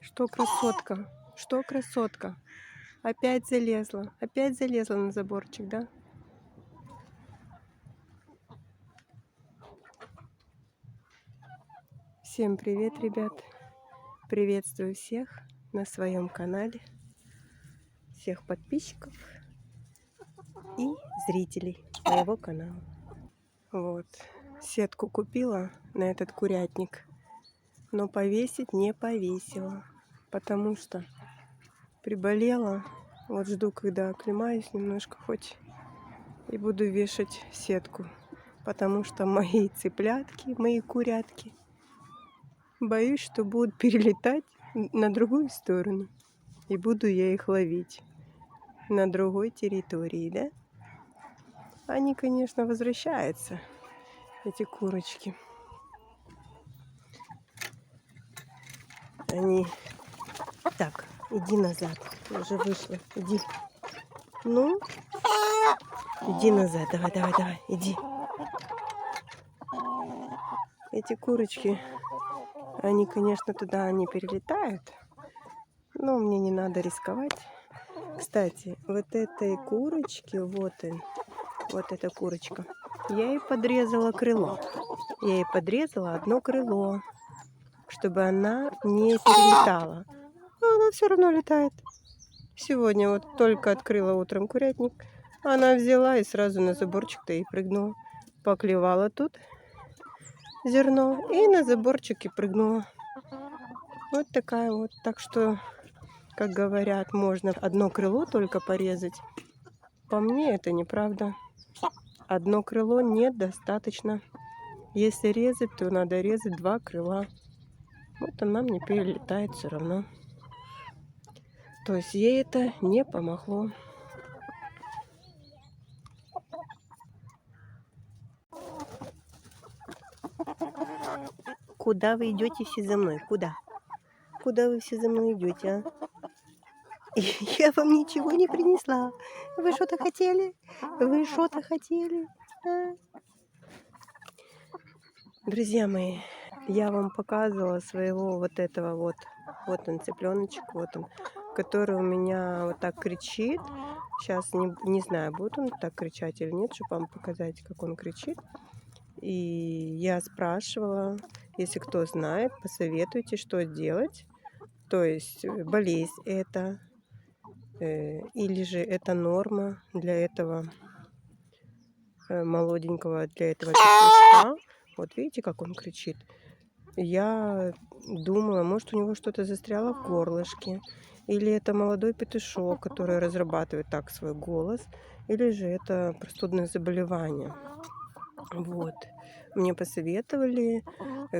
Что красотка? Что красотка? Опять залезла. Опять залезла на заборчик, да? Всем привет, ребят. Приветствую всех на своем канале. Всех подписчиков и зрителей моего канала. Вот. Сетку купила на этот курятник, но повесить не повесила, потому что приболела. Вот жду, когда оклемаюсь немножко хоть, и буду вешать сетку. Потому что мои цыплятки, мои курятки, боюсь, что будут перелетать на другую сторону. И буду я их ловить на другой территории, да? Они, конечно, возвращаются, эти курочки. Они... Так, иди назад. Я уже вышла. Иди. Ну, иди назад. Давай, давай, давай. Иди. Эти курочки, они, конечно, туда не перелетают. Но мне не надо рисковать. Кстати, вот этой курочке, вот эта курочка, я ей подрезала крыло. Я ей подрезала одно крыло, чтобы она не перелетала. А она все равно летает. Сегодня вот только открыла утром курятник, она взяла и сразу на заборчик-то и прыгнула. Поклевала тут зерно и на заборчике прыгнула. Вот такая вот. Так что, как говорят, можно одно крыло только порезать. По мне это неправда. Одно крыло недостаточно. Если резать, то надо резать два крыла. Вот она мне перелетает все равно. То есть ей это не помогло. Куда вы идете все за мной? Куда? Куда вы все за мной идете, а? Я вам ничего не принесла. Вы что-то хотели? Вы что-то хотели? А? Друзья мои, я вам показывала своего вот этого вот. Вот он, цыпленочек, вот он, который у меня вот так кричит. Сейчас не знаю, будет он так кричать или нет, чтобы вам показать, как он кричит. И я спрашивала, если кто знает, посоветуйте, что делать. То есть болезнь это, или же это норма для этого молоденького, для этого петушка. Вот видите, как он кричит. Я думала, может, у него что-то застряло в горлышке. Или это молодой петушок, который разрабатывает так свой голос. Или же это простудное заболевание. Вот. Мне посоветовали,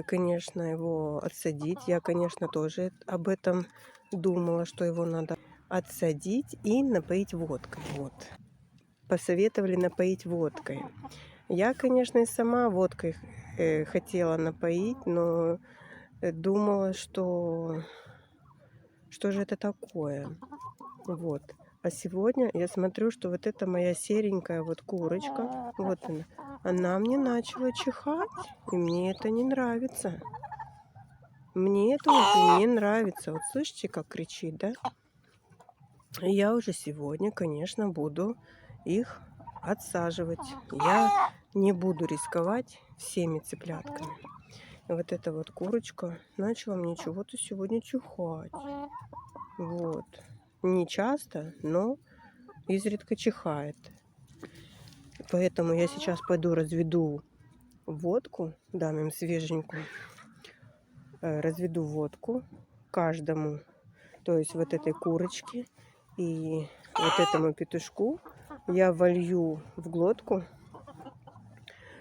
конечно, его отсадить. Я, конечно, тоже об этом думала, что его надо отсадить и напоить водкой. Вот. Посоветовали напоить водкой. Я, конечно, и сама водкой хотела напоить, но думала, что же это такое. Вот. А сегодня я смотрю, что вот эта моя серенькая вот курочка, вот она мне начала чихать, и мне это не нравится. Мне это уже не нравится. Вот слышите, как кричит, да? Я уже сегодня, конечно, буду их отсаживать. Я не буду рисковать всеми цыплятками. Вот эта вот курочка начала мне чего-то сегодня чихать. Вот. Не часто, но изредка чихает. Поэтому я сейчас пойду разведу водку, дам им свеженькую. Разведу водку каждому, то есть вот этой курочке и вот этому петушку я волью в глотку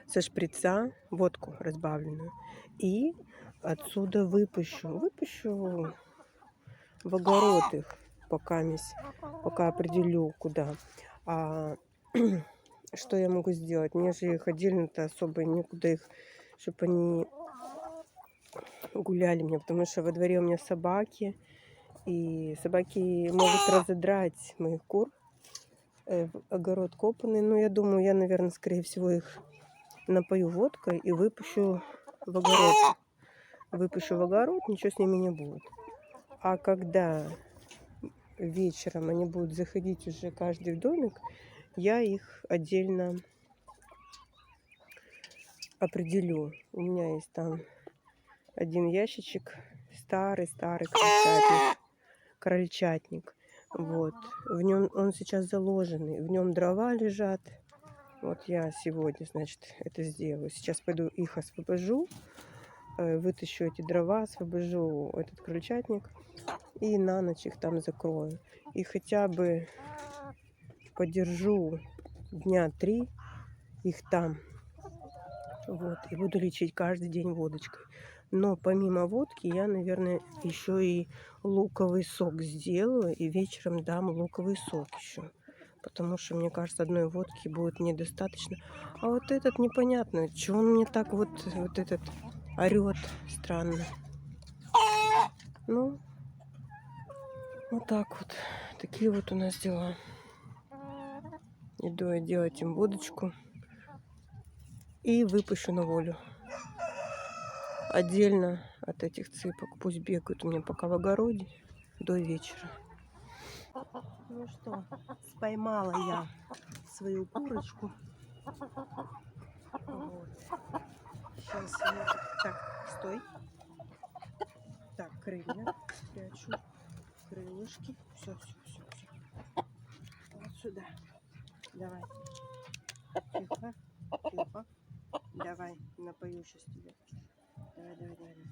со шприца водку разбавленную и отсюда выпущу в огород их, пока определю куда. А что я могу сделать? Мне же их отдельно-то особо некуда их, чтобы они гуляли мне, потому что во дворе у меня собаки, и собаки могут разодрать моих кур. Огород копанный, но я думаю, я, наверное, скорее всего их напою водкой и выпущу в огород. Выпущу в огород, ничего с ними не будет. А когда вечером они будут заходить уже каждый в домик, я их отдельно определю. У меня есть там один ящичек, старый-старый крольчатник. Вот. В нем он сейчас заложенный, в нем дрова лежат. Вот я сегодня, значит, это сделаю. Сейчас пойду их освобожу, вытащу эти дрова, освобожу этот крольчатник и на ночь их там закрою. И хотя бы подержу дня 3 их там. Вот. И буду лечить каждый день водочкой. Но помимо водки я, наверное, еще и луковый сок сделаю. И вечером дам луковый сок еще. Потому что, мне кажется, одной водки будет недостаточно. А вот этот непонятно, что он мне так вот этот орет странно. Ну, вот так вот. Такие вот у нас дела. Иду я делать им водочку. И выпущу на волю. Отдельно от этих цыпок. Пусть бегают у меня пока в огороде до вечера. Ну что, поймала я свою курочку. Вот. Сейчас я... Так, стой. Так, крылья прячу. Крылышки. Все. Вот сюда. Давай. Тихо. Давай, напою сейчас тебя. Давай.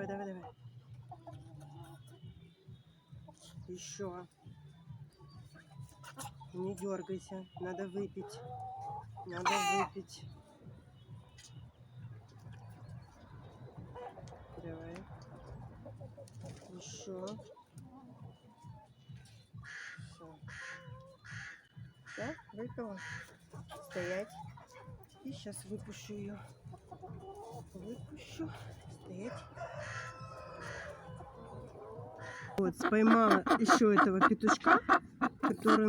Давай. Еще. Не дергайся. Надо выпить. Давай. Еще. Все, выпила. Стоять. И сейчас выпущу ее. Стоять. Вот, поймала еще этого петушка, который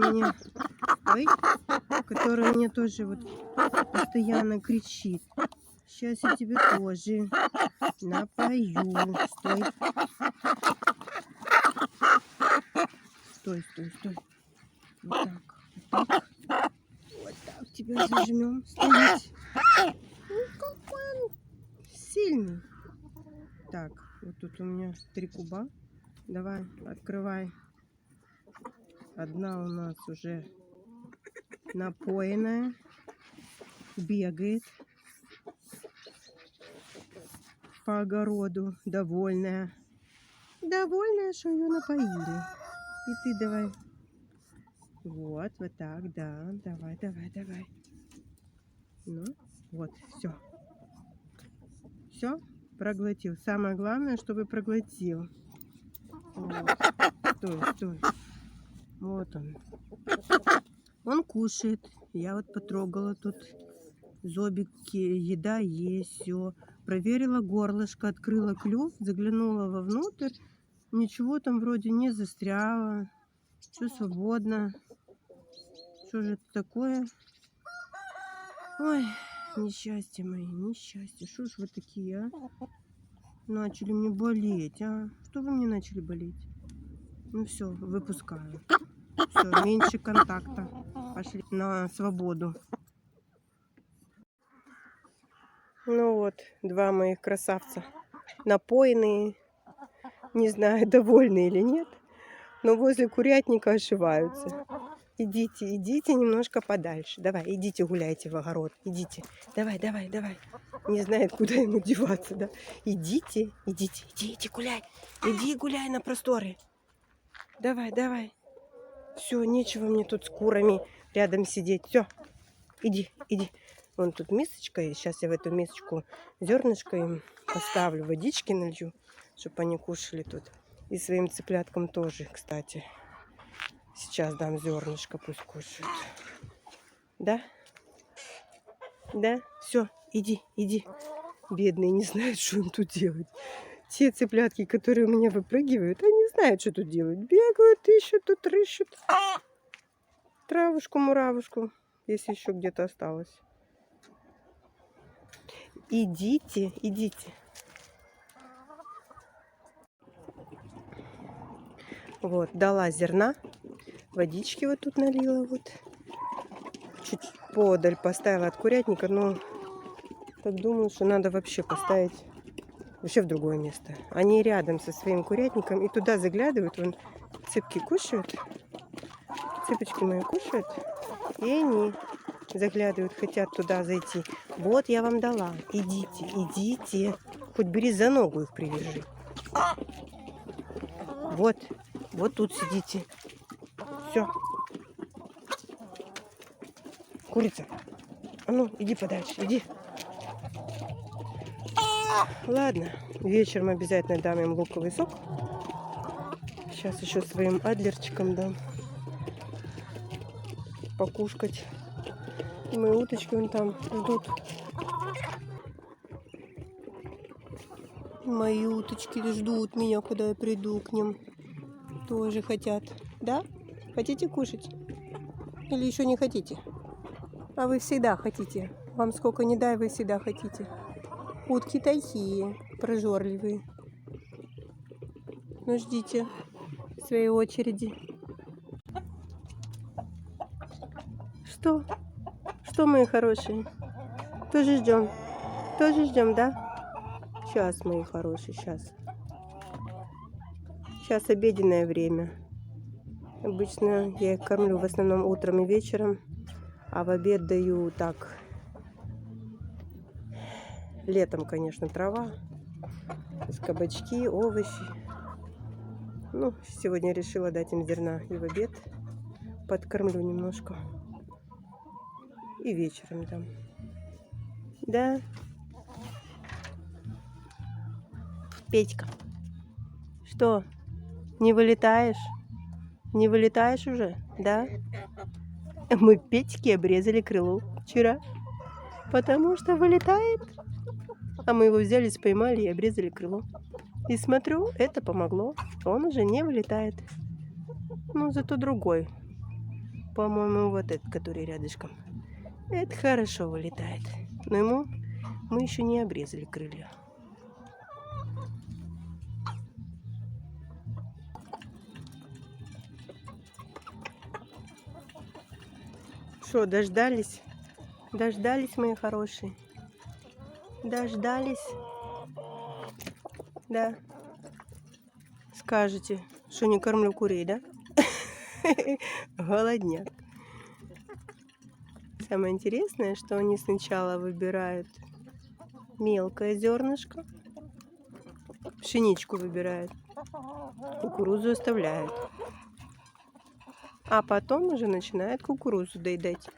мне тоже вот постоянно кричит. Сейчас я тебе тоже напою. Стой. Вот так тебя зажмем. Стоять. Ну, какой он сильный. Так, вот тут у меня 3 куба. Давай, открывай. Одна у нас уже напоенная. Бегает по огороду. Довольная. Что ее напоили. И ты давай. Вот так, да. Давай. Ну, вот, все, проглотил. Самое главное, чтобы проглотил. Вот. Стой. Вот он. Он кушает. Я вот потрогала тут зобики, еда есть, все. Проверила горлышко, открыла клюв, заглянула вовнутрь. Ничего там вроде не застряло. Все свободно. Что же это такое? Ой, несчастье мои, несчастье. Что ж вы такие, а? Начали мне болеть, а? Что вы мне начали болеть? Ну все, выпускаю. Все, меньше контакта. Пошли на свободу. Ну вот, 2 моих красавца. Напоенные. Не знаю, довольны или нет. Но возле курятника ошиваются. Идите немножко подальше. Давай, идите гуляйте в огород. Идите. Давай. Не знает, куда ему деваться, да? Идите гуляй. Иди гуляй на просторе. Давай. Все, нечего мне тут с курами рядом сидеть. Все, иди. Вон тут мисочка есть. Сейчас я в эту мисочку зернышко им поставлю, водички налью, чтобы они кушали тут. И своим цыпляткам тоже, кстати. Сейчас дам зернышко, пусть кушают. Да? Все, иди. Бедные не знают, что им тут делать. Те цыплятки, которые у меня выпрыгивают, они знают, что тут делать. Бегают, ищут, тут рыщут. Травушку, муравушку, если еще где-то осталось. Идите, идите. Вот, дала зерна. Водички вот тут налила. Вот. Чуть подаль поставила от курятника. Но так думаю, что надо вообще поставить вообще в другое место. Они рядом со своим курятником. И туда заглядывают. Вон, цыпки кушают. Цыпочки мои кушают. И они заглядывают, хотят туда зайти. Вот я вам дала. Идите, идите. Хоть бери за ногу их привяжи. Вот, вот тут сидите. Все. Курица. А ну, иди подальше, иди. Ладно, вечером обязательно дам им луковый сок. Сейчас еще своим адлерчикам дам покушать. И мои уточки вон там ждут. Мои уточки ждут меня, когда я приду к ним. Тоже хотят. Да? Хотите кушать? Или еще не хотите? А вы всегда хотите. Вам сколько не дай, вы всегда хотите. Утки такие, прожорливые. Ну, ждите своей очереди. Что? Что, мои хорошие? Тоже ждем? Тоже ждем, да? Сейчас, мои хорошие, сейчас. Сейчас обеденное время. Обычно я их кормлю в основном утром и вечером, а в обед даю так. Летом, конечно, трава, то есть кабачки, овощи. Ну, сегодня решила дать им зерна и в обед. Подкормлю немножко. И вечером дам. Да. Петька. Что? Не вылетаешь? Не вылетаешь уже? Да? Мы Петьке обрезали крыло вчера. Потому что вылетает. А мы его взяли, поймали и обрезали крыло. И смотрю, это помогло. Он уже не вылетает. Ну, зато другой. По-моему, вот этот, который рядышком. Это хорошо вылетает. Но ему мы еще не обрезали крылья. Что, дождались? Дождались, мои хорошие? Дождались? Да. Скажете, что не кормлю курей, да? Голодняк. Самое интересное, что они сначала выбирают мелкое зернышко, пшеничку выбирают, кукурузу оставляют, а потом уже начинают кукурузу доедать.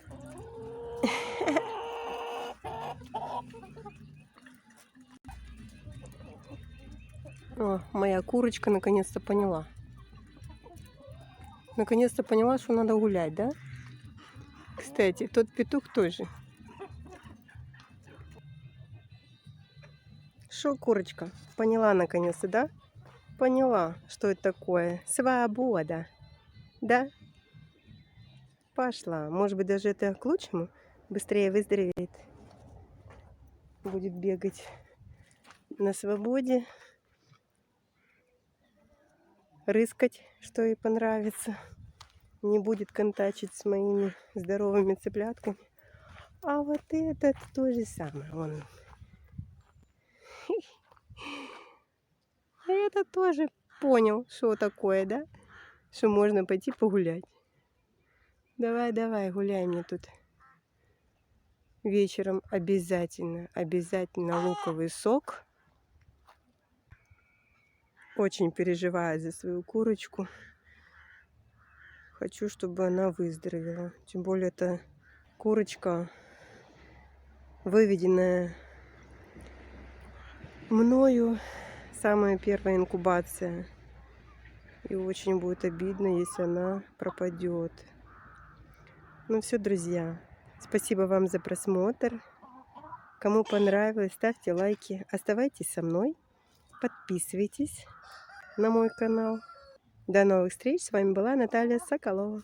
О, моя курочка наконец-то поняла. Наконец-то поняла, что надо гулять, да? Кстати, тот петух тоже. Шо, курочка? Поняла наконец-то, да? Поняла, что это такое. Свобода. Да? Пошла. Может быть, даже это к лучшему. Быстрее выздоровеет. Будет бегать на свободе. Рыскать, что ей понравится. Не будет контачить с моими здоровыми цыплятками. А вот этот то же самое. Он. Это тоже понял, что такое, да? Что можно пойти погулять. Давай, давай, гуляй мне тут. Вечером обязательно, обязательно луковый сок. Очень переживаю за свою курочку. Хочу, чтобы она выздоровела. Тем более, это курочка, выведенная мною, самая первая инкубация. И очень будет обидно, если она пропадет. Ну все, друзья. Спасибо вам за просмотр. Кому понравилось, ставьте лайки. Оставайтесь со мной. Подписывайтесь на мой канал. До новых встреч. С вами была Наталья Соколова.